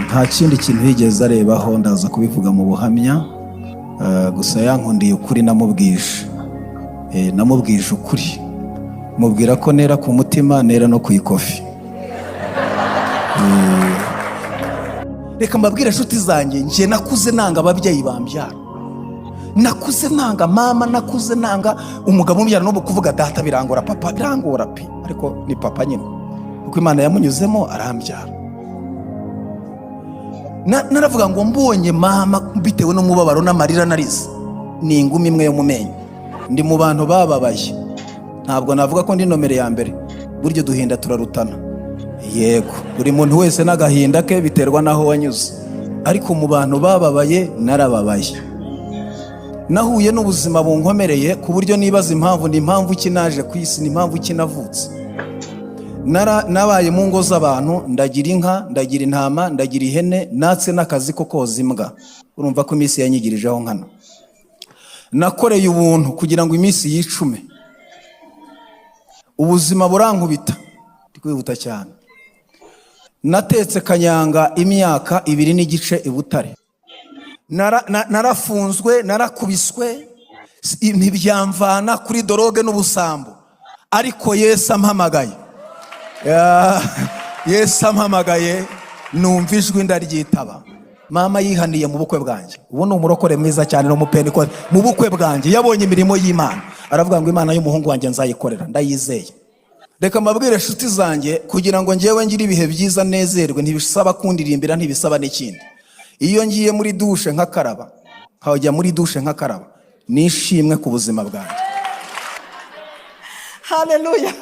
nta kindi kintu yigeze arebaho ndaza kubivuga mu buhamya, gusa yankundiye ukuri namubwije. Namubwije ukuri, mubwira ko nera ku mutima nera no ku ikofi. Reka mbabwire inshuti zanjye, njye nakuze nanga ababyeyi bambyara, nakuze nanga mama, nakuze nanga umugabo umbyara, no kuvuga data birangora, papa birangora pe, ariko ni papa nyine kuko Imana yamunyuzemo arambyara. Naravuga ngo mbonye mama bitewe n'umubabaro n'amarira narize, ni ingumi imwe yo mu menyo. Ndi mu bantu bababaye, ntabwo navuga ko ndi nomere ya mbere, buryo duhinda turarutana. Yego, buri muntu wese n'agahinda ke biterwa naho wanyuze, ariko mu bantu bababaye narababaye. Nahuye n'ubuzima bunkomereye ku buryo nibaza impamvu, ni impamvu ki naje ku isi, ni impamvu ki navutse. Nabaye mu ngo z'abantu, ndagira inka, ndagira intama, ndagira ihene, natse n'akazi ko koza imbwa. Urumva ko iminsi yanyigirijeho nkana. Nakoreye ubuntu kugira ngo iminsi yicume, ubuzima burankubita, ndikwihuta cyane. Natetse kanyanga imyaka 2 n'igice i Butare. Narafunzwe, narakubiswe, ntibyamvana kuri doroge n'ubusambo, ariko Yesu ampamagaye. Yesu ampamagaye, numva ijwi ndaryitaba. Mama yihaniye mu bukwe bwanjye, ubu ni umurokore mwiza cyane no mupeni ko mu bukwe bwanjye yabonye imirimo y'Imana, aravuga ngo Imana y'umuhungu wanjye nzayikorera, ndayizeye. Reka mbabwire inshuti zanjye, kugira ngo ngewe ngire ibihe byiza nezerwe, ntibisaba kundirimbira, ntibisaba n'ikindi. Iyo ngiye muri dushe nkakaraba, nkajya muri dushe nkakaraba, nishimwe ku buzima bwanjye. Haleluya.